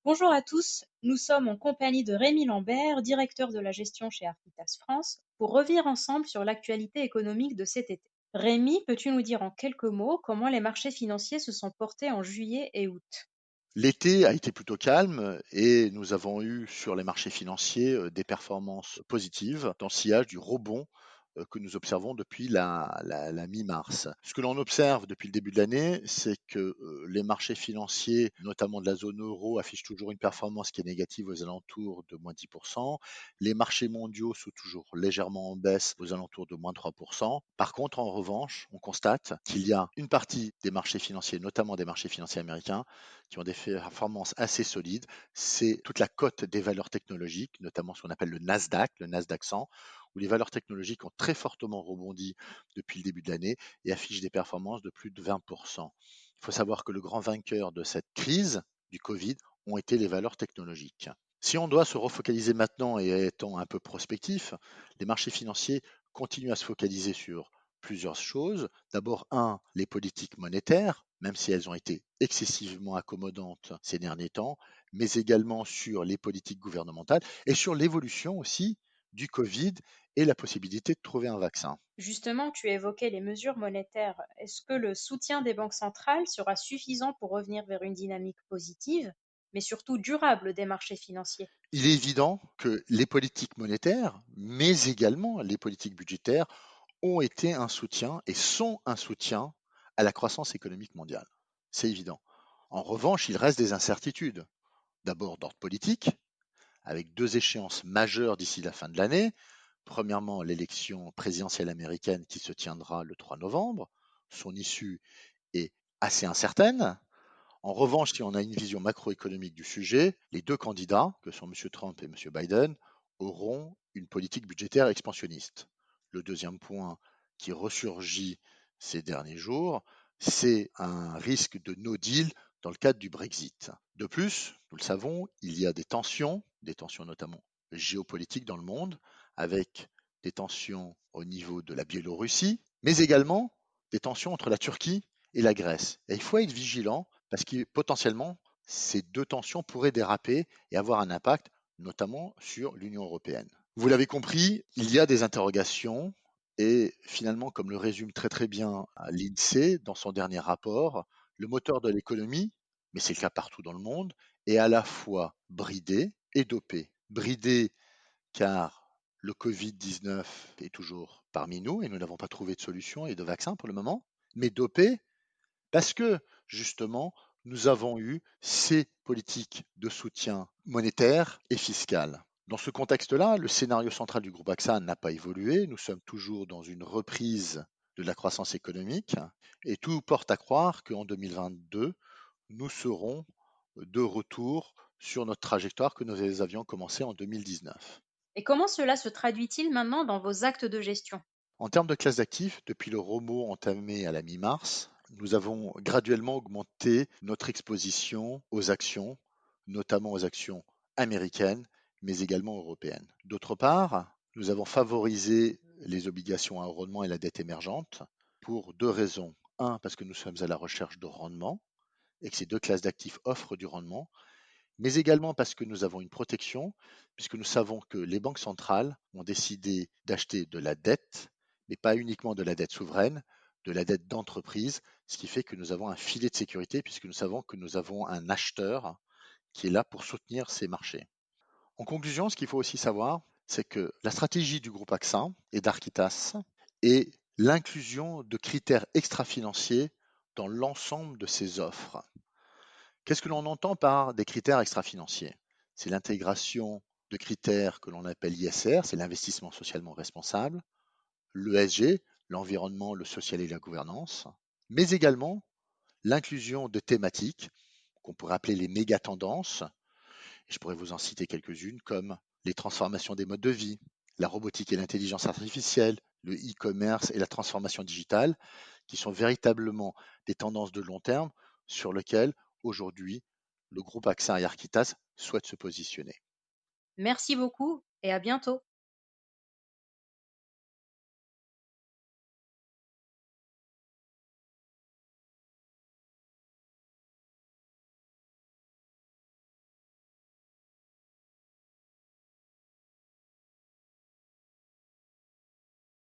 Bonjour à tous, nous sommes en compagnie de Rémi Lambert, directeur de la gestion chez Arquitas France, pour revenir ensemble sur l'actualité économique de cet été. Rémi, peux-tu nous dire en quelques mots comment les marchés financiers se sont portés en juillet et août? L'été a été plutôt calme et nous avons eu sur les marchés financiers des performances positives dans le sillage du rebond que nous observons depuis la mi-mars. Ce que l'on observe depuis le début de l'année, c'est que les marchés financiers, notamment de la zone euro, affichent toujours une performance qui est négative aux alentours de moins 10%. Les marchés mondiaux sont toujours légèrement en baisse aux alentours de moins 3%. Par contre, en revanche, on constate qu'il y a une partie des marchés financiers, notamment des marchés financiers américains, qui ont des performances assez solides. C'est toute la cote des valeurs technologiques, notamment ce qu'on appelle le Nasdaq 100, où les valeurs technologiques ont très fortement rebondi depuis le début de l'année et affichent des performances de plus de 20%. Il faut savoir que le grand vainqueur de cette crise du Covid ont été les valeurs technologiques. Si on doit se refocaliser maintenant et étant un peu prospectif, les marchés financiers continuent à se focaliser sur plusieurs choses. D'abord, les politiques monétaires, même si elles ont été excessivement accommodantes ces derniers temps, mais également sur les politiques gouvernementales et sur l'évolution aussi du Covid et la possibilité de trouver un vaccin. Justement, tu évoquais les mesures monétaires. Est-ce que le soutien des banques centrales sera suffisant pour revenir vers une dynamique positive, mais surtout durable des marchés financiers? Il est évident que les politiques monétaires, mais également les politiques budgétaires, ont été un soutien et sont un soutien à la croissance économique mondiale. C'est évident. En revanche, il reste des incertitudes. D'abord d'ordre politique, avec deux échéances majeures d'ici la fin de l'année. Premièrement, l'élection présidentielle américaine qui se tiendra le 3 novembre. Son issue est assez incertaine. En revanche, si on a une vision macroéconomique du sujet, les deux candidats, que sont M. Trump et M. Biden, auront une politique budgétaire expansionniste. Le deuxième point qui ressurgit ces derniers jours, c'est un risque de no deal dans le cadre du Brexit. De plus, nous le savons, il y a des tensions notamment géopolitiques dans le monde, avec des tensions au niveau de la Biélorussie, mais également des tensions entre la Turquie et la Grèce. Et il faut être vigilant parce que potentiellement, ces deux tensions pourraient déraper et avoir un impact, notamment sur l'Union européenne. Vous l'avez compris, il y a des interrogations et finalement, comme le résume très très bien l'INSEE dans son dernier rapport, le moteur de l'économie, mais c'est le cas partout dans le monde, est à la fois bridé et dopé. Bridé car le Covid-19 est toujours parmi nous et nous n'avons pas trouvé de solution et de vaccin pour le moment, mais dopé parce que justement, nous avons eu ces politiques de soutien monétaire et fiscal. Dans ce contexte-là, le scénario central du groupe AXA n'a pas évolué. Nous sommes toujours dans une reprise de la croissance économique et tout porte à croire qu'en 2022, nous serons de retour sur notre trajectoire que nous avions commencée en 2019. Et comment cela se traduit-il maintenant dans vos actes de gestion? En termes de classe d'actifs, depuis le remot entamé à la mi-mars, nous avons graduellement augmenté notre exposition aux actions, notamment aux actions américaines, mais également européennes. D'autre part, nous avons favorisé les obligations à haut rendement et la dette émergente pour deux raisons. Un, parce que nous sommes à la recherche de rendement et que ces deux classes d'actifs offrent du rendement, mais également parce que nous avons une protection, puisque nous savons que les banques centrales ont décidé d'acheter de la dette, mais pas uniquement de la dette souveraine, de la dette d'entreprise, ce qui fait que nous avons un filet de sécurité, puisque nous savons que nous avons un acheteur qui est là pour soutenir ces marchés. En conclusion, ce qu'il faut aussi savoir, c'est que la stratégie du groupe AXA et d'Arquitas est l'inclusion de critères extra-financiers dans l'ensemble de ses offres. Qu'est-ce que l'on entend par des critères extra-financiers? C'est l'intégration de critères que l'on appelle ISR, c'est l'investissement socialement responsable, l'ESG, l'environnement, le social et la gouvernance, mais également l'inclusion de thématiques qu'on pourrait appeler les méga-tendances. Je pourrais vous en citer quelques-unes comme les transformations des modes de vie, la robotique et l'intelligence artificielle, le e-commerce et la transformation digitale, qui sont véritablement des tendances de long terme sur lesquelles aujourd'hui le groupe AXA et Arquitas souhaitent se positionner. Merci beaucoup et à bientôt.